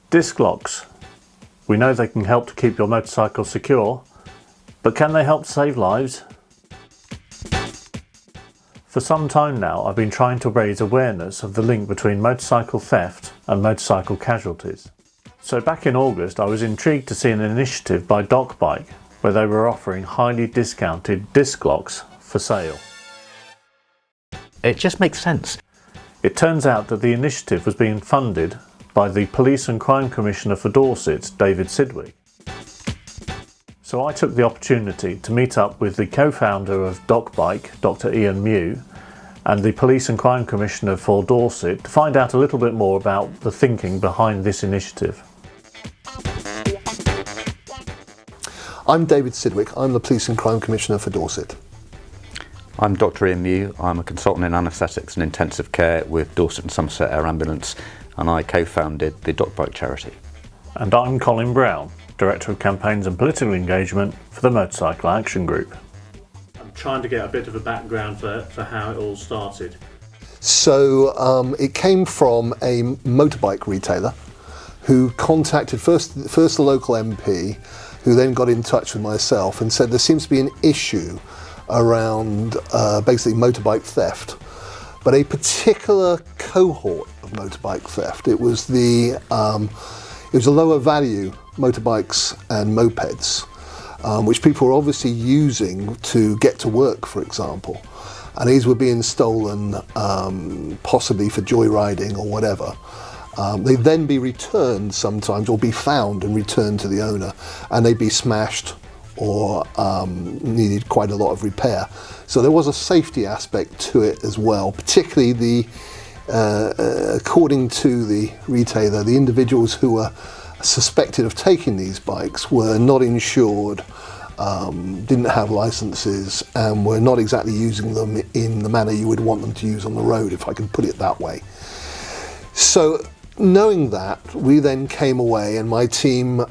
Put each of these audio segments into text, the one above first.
Disc locks. We know they can help to keep your motorcycle secure, but can they help save lives? For some time now, I've been trying to raise awareness of the link between motorcycle theft and motorcycle casualties. So back in August, I was intrigued to see an initiative by DocBike where they were offering highly discounted disc locks for sale. It just makes sense. It turns out that the initiative was being funded by the Police and Crime Commissioner for Dorset, David Sidgwick. So I took the opportunity to meet up with the co-founder of DocBike, Dr. Ian Mew, and the Police and Crime Commissioner for Dorset to find out a little bit more about the thinking behind this initiative. I'm David Sidgwick. I'm the Police and Crime Commissioner for Dorset. I'm Dr. Ian Mew. I'm a consultant in anaesthetics and intensive care with Dorset and Somerset Air Ambulance, and I co-founded the DocBike charity. And I'm Colin Brown, Director of Campaigns and Political Engagement for the Motorcycle Action Group. I'm trying to get a bit of a background for how it all started. So it came from a motorbike retailer who contacted first the local MP, who then got in touch with myself and said there seems to be an issue around basically motorbike theft, but a particular cohort of motorbike theft. It was the lower value motorbikes and mopeds, which people were obviously using to get to work, for example, and these were being stolen, possibly for joyriding or whatever. They'd then be returned sometimes, or be found and returned to the owner, and they'd be smashed or needed quite a lot of repair. So there was a safety aspect to it as well, particularly according to the retailer, the individuals who were suspected of taking these bikes were not insured, didn't have licenses, and were not exactly using them in the manner you would want them to use on the road, if I can put it that way. So knowing that, we then came away, and my team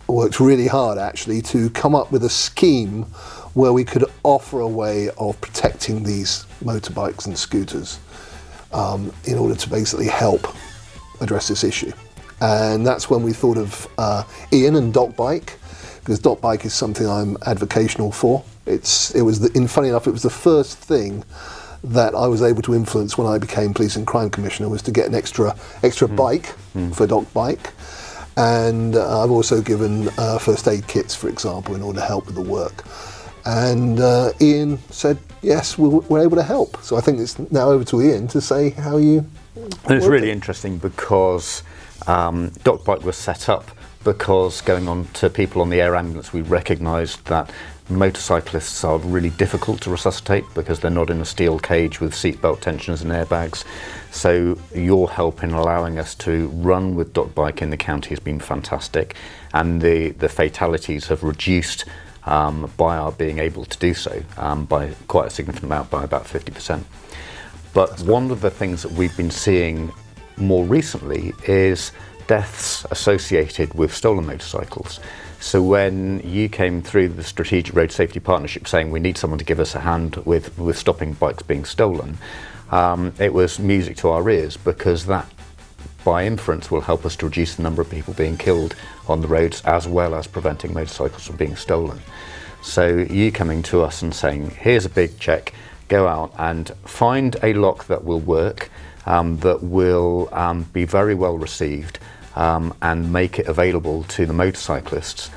worked really hard actually to come up with a scheme where we could offer a way of protecting these motorbikes and scooters in order to basically help address this issue. And that's when we thought of Ian and DocBike, because DocBike is something I'm advocational for. Funny enough, it was the first thing that I was able to influence when I became Police and Crime Commissioner, was to get an extra bike for DocBike. And I've also given first aid kits, for example, in order to help with the work. And Ian said, yes, we're able to help. So I think it's now over to Ian to say how you... And it's really interesting because DocBike was set up because, going on to people on the air ambulance, we recognised that motorcyclists are really difficult to resuscitate because they're not in a steel cage with seatbelt tensioners and airbags. So your help in allowing us to run with DocBike in the county has been fantastic, and the fatalities have reduced by our being able to do so by quite a significant amount, by about 50%. But one of the things that we've been seeing more recently is deaths associated with stolen motorcycles. So when you came through the Strategic Road Safety Partnership saying we need someone to give us a hand with stopping bikes being stolen, it was music to our ears, because that by inference will help us to reduce the number of people being killed on the roads, as well as preventing motorcycles from being stolen. So you coming to us and saying, here's a big check, go out and find a lock that will work, that will be very well received, and make it available to the motorcyclists.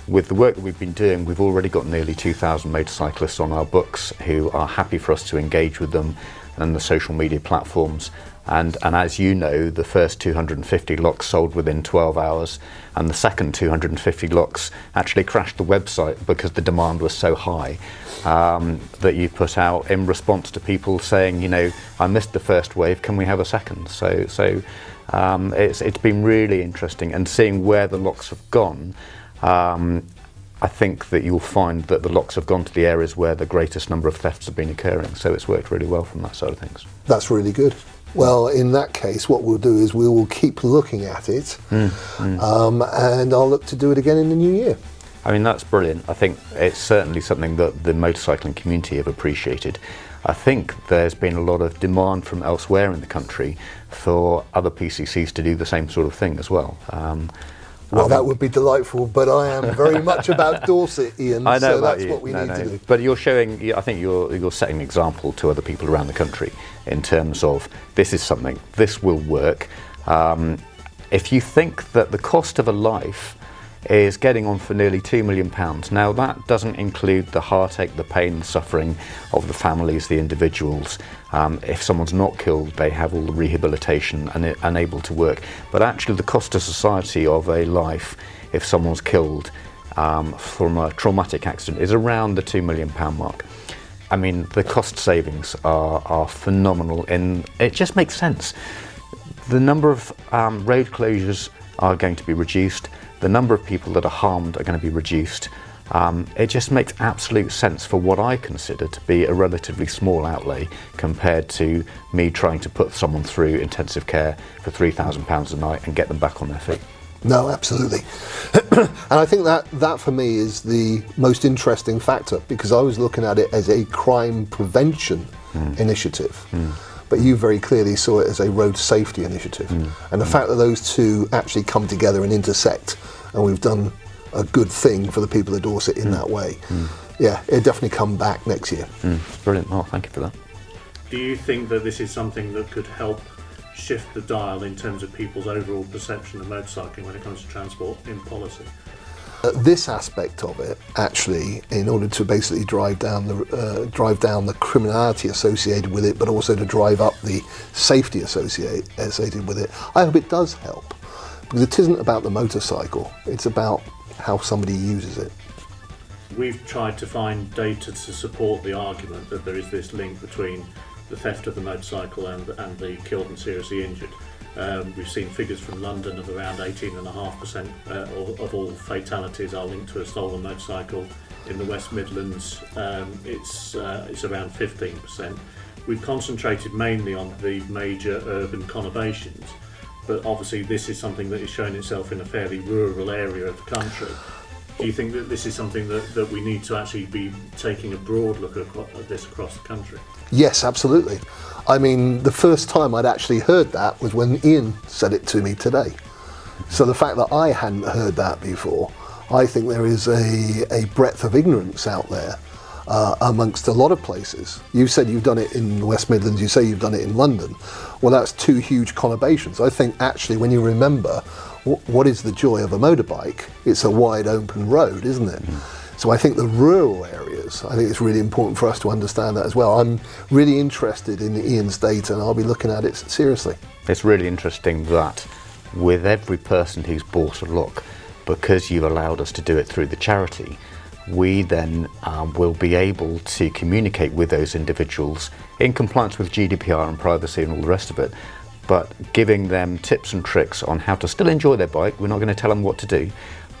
With the work that we've been doing, we've already got nearly 2,000 motorcyclists on our books who are happy for us to engage with them and the social media platforms. And as you know, the first 250 locks sold within 12 hours, and the second 250 locks actually crashed the website because the demand was so high that you put out in response to people saying, you know, I missed the first wave, can we have a second? So it's been really interesting, and seeing where the locks have gone. I think that you'll find that the locks have gone to the areas where the greatest number of thefts have been occurring, so it's worked really well from that side of things. That's really good. Well, in that case, what we'll do is we will keep looking at it, and I'll look to do it again in the new year. I mean, that's brilliant. I think it's certainly something that the motorcycling community have appreciated. I think there's been a lot of demand from elsewhere in the country for other PCCs to do the same sort of thing as well. Well, that would be delightful, but I am very much about Dorset, Ian, I know so about that's you. what we need to do. But you're showing, I think you're setting an example to other people around the country in terms of this is something, this will work. If you think that the cost of a life is getting on for nearly £2 million. Now that doesn't include the heartache, the pain, the suffering of the families, the individuals. If someone's not killed, they have all the rehabilitation and unable to work. But actually the cost to society of a life, if someone's killed from a traumatic accident, is around the £2 million mark. I mean, the cost savings are phenomenal, and it just makes sense. The number of road closures are going to be reduced. The number of people that are harmed are going to be reduced. It just makes absolute sense for what I consider to be a relatively small outlay compared to me trying to put someone through intensive care for £3,000 a night and get them back on their feet. No, absolutely. And I think that for me is the most interesting factor, because I was looking at it as a crime prevention initiative. But you very clearly saw it as a road safety initiative. And the fact that those two actually come together and intersect, and we've done a good thing for the people of Dorset in that way. Yeah, it'll definitely come back next year. Brilliant. Oh, thank you for that. Do you think that this is something that could help shift the dial in terms of people's overall perception of motorcycling when it comes to transport in policy? This aspect of it, actually, in order to basically drive down the criminality associated with it, but also to drive up the safety associated with it, I hope it does help, because it isn't about the motorcycle; it's about how somebody uses it. We've tried to find data to support the argument that there is this link between the theft of the motorcycle and the killed and seriously injured. We've seen figures from London of around 18.5% of all fatalities are linked to a stolen motorcycle. In the West Midlands, it's around 15%. We've concentrated mainly on the major urban conurbations, but obviously this is something that is showing itself in a fairly rural area of the country. Do you think that this is something that we need to actually be taking a broad look at this across the country? Yes, absolutely. I mean, the first time I'd actually heard that was when Ian said it to me today. So the fact that I hadn't heard that before, I think there is a breadth of ignorance out there amongst a lot of places. You said you've done it in the West Midlands, you say you've done it in London. Well, that's two huge conurbations. I think actually when you remember what is the joy of a motorbike, it's a wide open road, isn't it? So I think the rural areas, I think it's really important for us to understand that as well. I'm really interested in Ian's data, and I'll be looking at it seriously. It's really interesting that with every person who's bought a lock, because you've allowed us to do it through the charity, we then will be able to communicate with those individuals in compliance with GDPR and privacy and all the rest of it, but giving them tips and tricks on how to still enjoy their bike. We're not going to tell them what to do,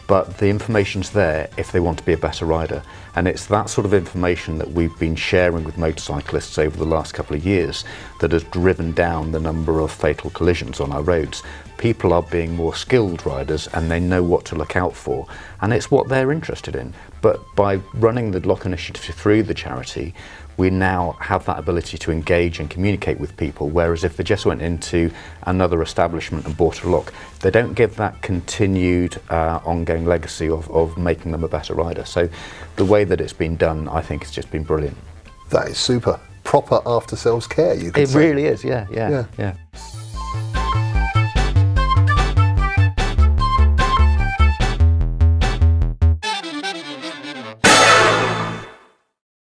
but the information's there if they want to be a better rider. And it's that sort of information that we've been sharing with motorcyclists over the last couple of years that has driven down the number of fatal collisions on our roads. People are being more skilled riders and they know what to look out for, and it's what they're interested in. But by running the Lock Initiative through the charity, we now have that ability to engage and communicate with people, whereas if they just went into another establishment and bought a lock, they don't give that continued ongoing legacy of making them a better rider. So the way that it's been done, I think, has just been brilliant. That is super. Proper after-sales care, you could say. It really is, yeah.